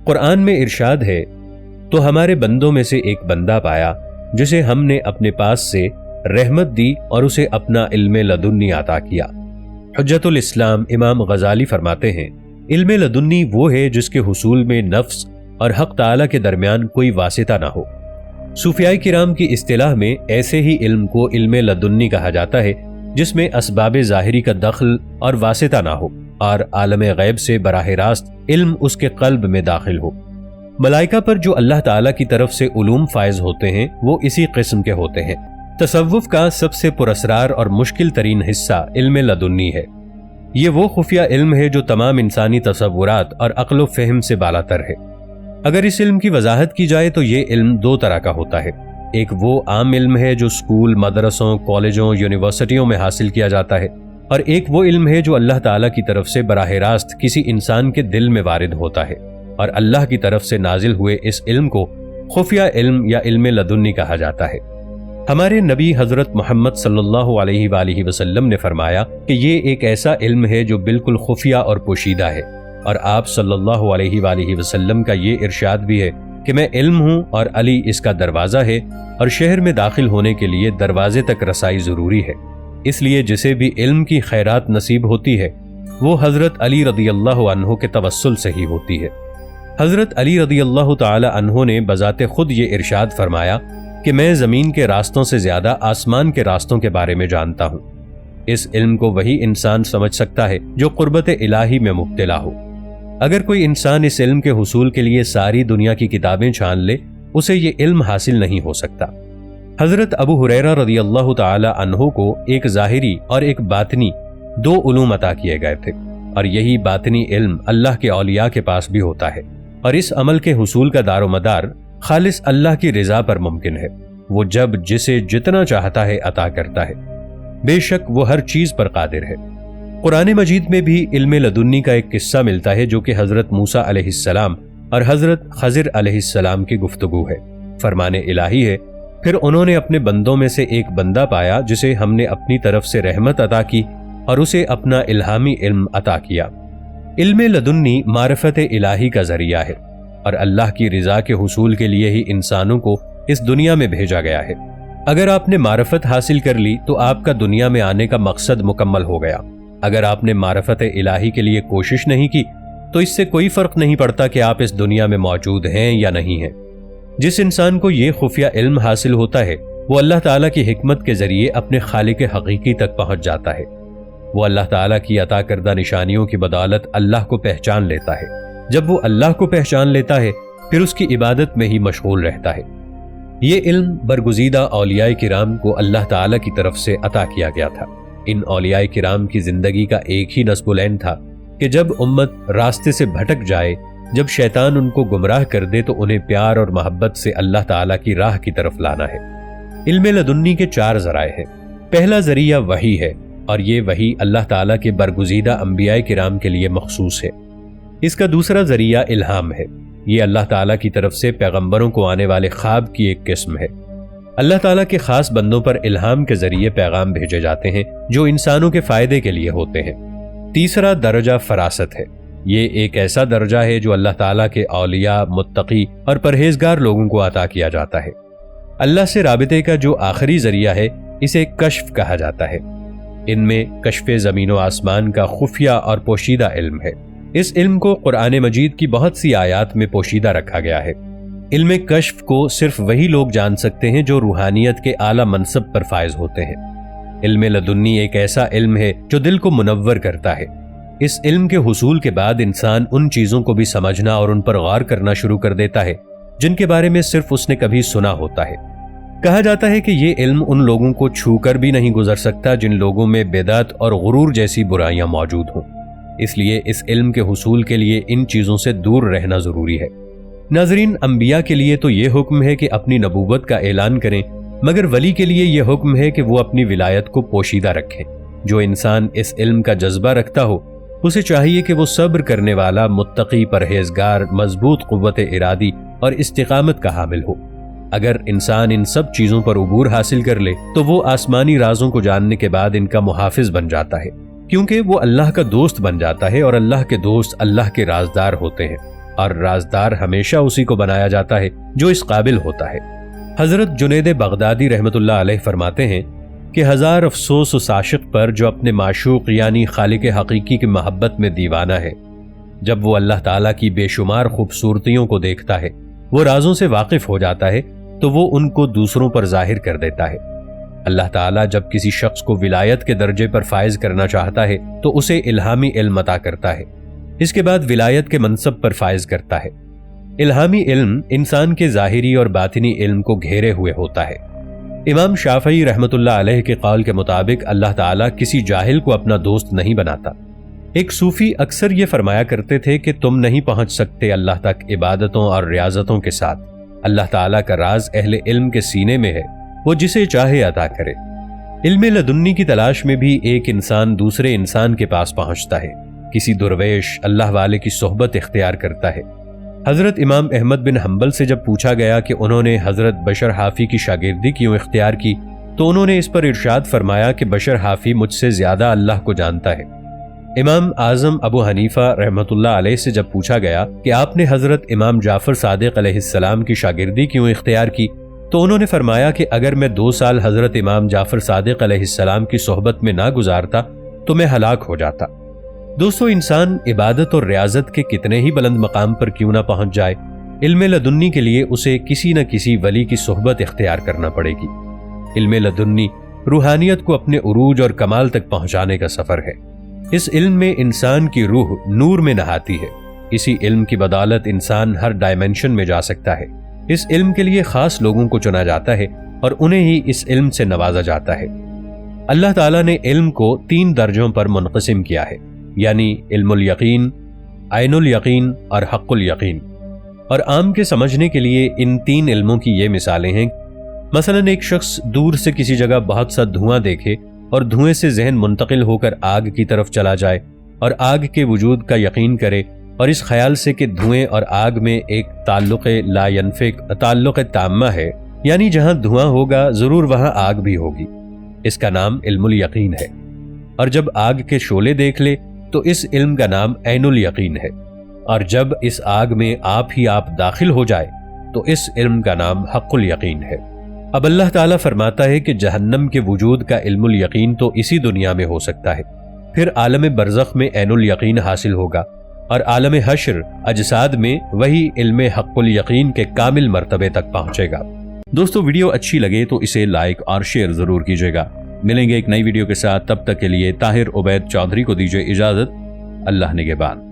قرآن میں ارشاد ہے، تو ہمارے بندوں میں سے ایک بندہ پایا جسے ہم نے اپنے پاس سے رحمت دی اور اسے اپنا علم لدنی عطا کیا۔ حجت الاسلام امام غزالی فرماتے ہیں، علم لدنی وہ ہے جس کے حصول میں نفس اور حق تعالیٰ کے درمیان کوئی واسطہ نہ ہو۔ صوفیاء کرام کی اصطلاح میں ایسے ہی علم کو علم لدنی کہا جاتا ہے جس میں اسباب ظاہری کا دخل اور واسطہ نہ ہو اور عالم غیب سے براہ راست علم اس کے قلب میں داخل ہو۔ ملائکہ پر جو اللہ تعالیٰ کی طرف سے علوم فائز ہوتے ہیں وہ اسی قسم کے ہوتے ہیں۔ تصوف کا سب سے پراسرار اور مشکل ترین حصہ علم لدنی ہے۔ یہ وہ خفیہ علم ہے جو تمام انسانی تصورات اور عقل و فہم سے بالاتر ہے۔ اگر اس علم کی وضاحت کی جائے تو یہ علم دو طرح کا ہوتا ہے۔ ایک وہ عام علم ہے جو اسکول، مدرسوں، کالجوں، یونیورسٹیوں میں حاصل کیا جاتا ہے، اور ایک وہ علم ہے جو اللہ تعالیٰ کی طرف سے براہ راست کسی انسان کے دل میں وارد ہوتا ہے، اور اللہ کی طرف سے نازل ہوئے اس علم کو خفیہ علم یا علم لدنی کہا جاتا ہے۔ ہمارے نبی حضرت محمد صلی اللہ علیہ وآلہ وسلم نے فرمایا کہ یہ ایک ایسا علم ہے جو بالکل خفیہ اور پوشیدہ ہے، اور آپ صلی اللہ علیہ وآلہ وسلم کا یہ ارشاد بھی ہے کہ میں علم ہوں اور علی اس کا دروازہ ہے، اور شہر میں داخل ہونے کے لیے دروازے تک رسائی ضروری ہے، اس لیے جسے بھی علم کی خیرات نصیب ہوتی ہے وہ حضرت علی رضی اللہ عنہ کے توسل سے ہی ہوتی ہے۔ حضرت علی رضی اللہ تعالی عنہ نے بذات خود یہ ارشاد فرمایا کہ میں زمین کے راستوں سے زیادہ آسمان کے راستوں کے بارے میں جانتا ہوں۔ اس علم کو وہی انسان سمجھ سکتا ہے جو قربت الہی میں مبتلا ہو۔ اگر کوئی انسان اس علم کے حصول کے لیے ساری دنیا کی کتابیں چھان لے، اسے یہ علم حاصل نہیں ہو سکتا۔ حضرت ابو ہریرہ رضی اللہ تعالی عنہ کو ایک ظاہری اور ایک باطنی دو علوم عطا کیے گئے تھے، اور یہی باطنی علم اللہ کے اولیاء کے پاس بھی ہوتا ہے، اور اس عمل کے حصول کا دار و مدار خالص اللہ کی رضا پر ممکن ہے۔ وہ جب جسے جتنا چاہتا ہے عطا کرتا ہے، بے شک وہ ہر چیز پر قادر ہے۔ قرآن مجید میں بھی علم لدنی کا ایک قصہ ملتا ہے جو کہ حضرت موسیٰ علیہ السلام اور حضرت خضر علیہ السلام کی گفتگو ہے۔ فرمان الہی ہے، پھر انہوں نے اپنے بندوں میں سے ایک بندہ پایا جسے ہم نے اپنی طرف سے رحمت عطا کی اور اسے اپنا الہامی علم عطا کیا۔ علم لدنی معرفت الہی کا ذریعہ ہے، اور اللہ کی رضا کے حصول کے لیے ہی انسانوں کو اس دنیا میں بھیجا گیا ہے۔ اگر آپ نے معرفت حاصل کر لی تو آپ کا دنیا میں آنے کا مقصد مکمل ہو گیا۔ اگر آپ نے معرفت الہی کے لیے کوشش نہیں کی تو اس سے کوئی فرق نہیں پڑتا کہ آپ اس دنیا میں موجود ہیں یا نہیں ہیں۔ جس انسان کو یہ خفیہ علم حاصل ہوتا ہے وہ اللہ تعالیٰ کی حکمت کے ذریعے اپنے خالق حقیقی تک پہنچ جاتا ہے۔ وہ اللہ تعالیٰ کی عطا کردہ نشانیوں کی بدولت اللہ کو پہچان لیتا ہے۔ جب وہ اللہ کو پہچان لیتا ہے پھر اس کی عبادت میں ہی مشغول رہتا ہے۔ یہ علم برگزیدہ اولیاء کرام کو اللہ تعالیٰ کی طرف سے عطا کیا گیا تھا۔ ان اولیاء کرام کی زندگی کا ایک ہی نصب العین تھا کہ جب امت راستے سے بھٹک جائے، جب شیطان ان کو گمراہ کر دے تو انہیں پیار اور محبت سے اللہ تعالیٰ کی راہ کی طرف لانا ہے۔ علم لدنی کے 4 ذرائع ہیں۔ پہلا ذریعہ وحی ہے، اور یہ وحی اللہ تعالیٰ کے برگزیدہ انبیاء کرام کے لیے مخصوص ہے۔ اس کا دوسرا ذریعہ الہام ہے۔ یہ اللہ تعالیٰ کی طرف سے پیغمبروں کو آنے والے خواب کی ایک قسم ہے۔ اللہ تعالیٰ کے خاص بندوں پر الہام کے ذریعے پیغام بھیجے جاتے ہیں جو انسانوں کے فائدے کے لیے ہوتے ہیں۔ تیسرا درجہ فراست ہے۔ یہ ایک ایسا درجہ ہے جو اللہ تعالیٰ کے اولیاء، متقی اور پرہیزگار لوگوں کو عطا کیا جاتا ہے۔ اللہ سے رابطے کا جو آخری ذریعہ ہے اسے کشف کہا جاتا ہے۔ ان میں کشف زمین و آسمان کا خفیہ اور پوشیدہ علم ہے۔ اس علم کو قرآن مجید کی بہت سی آیات میں پوشیدہ رکھا گیا ہے۔ علم کشف کو صرف وہی لوگ جان سکتے ہیں جو روحانیت کے اعلیٰ منصب پر فائز ہوتے ہیں۔ علم لدنی ایک ایسا علم ہے جو دل کو منور کرتا ہے۔ اس علم کے حصول کے بعد انسان ان چیزوں کو بھی سمجھنا اور ان پر غور کرنا شروع کر دیتا ہے جن کے بارے میں صرف اس نے کبھی سنا ہوتا ہے۔ کہا جاتا ہے کہ یہ علم ان لوگوں کو چھو کر بھی نہیں گزر سکتا جن لوگوں میں بدعت اور غرور جیسی برائیاں موجود ہوں۔ اس لیے اس علم کے حصول کے لیے ان چیزوں سے دور رہنا ضروری ہے۔ ناظرین، انبیاء کے لیے تو یہ حکم ہے کہ اپنی نبوت کا اعلان کریں، مگر ولی کے لیے یہ حکم ہے کہ وہ اپنی ولایت کو پوشیدہ رکھیں۔ جو انسان اس علم کا جذبہ رکھتا ہو اسے چاہیے کہ وہ صبر کرنے والا، متقی، پرہیزگار، مضبوط قوت ارادی اور استقامت کا حامل ہو۔ اگر انسان ان سب چیزوں پر عبور حاصل کر لے تو وہ آسمانی رازوں کو جاننے کے بعد ان کا محافظ بن جاتا ہے، کیونکہ وہ اللہ کا دوست بن جاتا ہے، اور اللہ کے دوست اللہ کے رازدار ہوتے ہیں۔ اور رازدار ہمیشہ اسی کو بنایا جاتا ہے جو اس قابل ہوتا ہے۔ حضرت جنید بغدادی رحمۃ اللہ علیہ فرماتے ہیں کہ ہزار افسوس اس عاشق پر جو اپنے معشوق یعنی خالق حقیقی کی محبت میں دیوانہ ہے۔ جب وہ اللہ تعالیٰ کی بے شمار خوبصورتیوں کو دیکھتا ہے، وہ رازوں سے واقف ہو جاتا ہے تو وہ ان کو دوسروں پر ظاہر کر دیتا ہے۔ اللہ تعالیٰ جب کسی شخص کو ولایت کے درجے پر فائز کرنا چاہتا ہے تو اسے الہامی علم عطا کرتا ہے، اس کے بعد ولایت کے منصب پر فائز کرتا ہے۔ الہامی علم انسان کے ظاہری اور باطنی علم کو گھیرے ہوئے ہوتا ہے۔ امام شافعی رحمۃ اللہ علیہ کے قول کے مطابق اللہ تعالیٰ کسی جاہل کو اپنا دوست نہیں بناتا۔ ایک صوفی اکثر یہ فرمایا کرتے تھے کہ تم نہیں پہنچ سکتے اللہ تک عبادتوں اور ریاضتوں کے ساتھ۔ اللہ تعالیٰ کا راز اہل علم کے سینے میں ہے، وہ جسے چاہے عطا کرے۔ علم لدنی کی تلاش میں بھی ایک انسان دوسرے انسان کے پاس پہنچتا ہے، کسی درویش اللہ والے کی صحبت اختیار کرتا ہے۔ حضرت امام احمد بن حنبل سے جب پوچھا گیا کہ انہوں نے حضرت بشر حافی کی شاگردی کیوں اختیار کی تو انہوں نے اس پر ارشاد فرمایا کہ بشر حافی مجھ سے زیادہ اللہ کو جانتا ہے۔ امام اعظم ابو حنیفہ رحمۃ اللہ علیہ سے جب پوچھا گیا کہ آپ نے حضرت امام جعفر صادق علیہ السلام کی شاگردی کیوں اختیار کی تو انہوں نے فرمایا کہ اگر میں 2 سال حضرت امام جعفر صادق علیہ السلام کی صحبت میں نہ گزارتا تو میں ہلاک ہو جاتا۔ دوستو، انسان عبادت اور ریاضت کے کتنے ہی بلند مقام پر کیوں نہ پہنچ جائے، علم لدنی کے لیے اسے کسی نہ کسی ولی کی صحبت اختیار کرنا پڑے گی۔ علم لدنی روحانیت کو اپنے عروج اور کمال تک پہنچانے کا سفر ہے۔ اس علم میں انسان کی روح نور میں نہاتی ہے۔ اسی علم کی بدولت انسان ہر ڈائمنشن میں جا سکتا ہے۔ اس علم کے لیے خاص لوگوں کو چنا جاتا ہے اور انہیں ہی اس علم سے نوازا جاتا ہے۔ اللہ تعالیٰ نے علم کو 3 درجوں پر منقسم کیا ہے، یعنی علم الیقین، عین الیقین اور حق الیقین۔ اور عام کے سمجھنے کے لیے ان 3 علموں کی یہ مثالیں ہیں۔ مثلا ایک شخص دور سے کسی جگہ بہت سا دھواں دیکھے اور دھوئیں سے ذہن منتقل ہو کر آگ کی طرف چلا جائے اور آگ کے وجود کا یقین کرے، اور اس خیال سے کہ دھوئیں اور آگ میں ایک تعلق لا ينفک تعلق تامہ ہے، یعنی جہاں دھواں ہوگا ضرور وہاں آگ بھی ہوگی، اس کا نام علم الیقین ہے۔ اور جب آگ کے شعلے دیکھ لے تو اس علم کا نام عین الیقین ہے، اور جب اس آگ میں آپ ہی آپ داخل ہو جائے تو اس علم کا نام حق الیقین ہے۔ اب اللہ تعالیٰ فرماتا ہے کہ جہنم کے وجود کا علم الیقین تو اسی دنیا میں ہو سکتا ہے، پھر عالم برزخ میں عین الیقین حاصل ہوگا، اور عالم حشر اجساد میں وہی علم حق الیقین کے کامل مرتبے تک پہنچے گا۔ دوستو، ویڈیو اچھی لگے تو اسے لائک اور شیئر ضرور کیجیے گا۔ ملیں گے ایک نئی ویڈیو کے ساتھ، تب تک کے لیے طاہر عبید چودھری کو دیجیے اجازت۔ اللہ نگہبان۔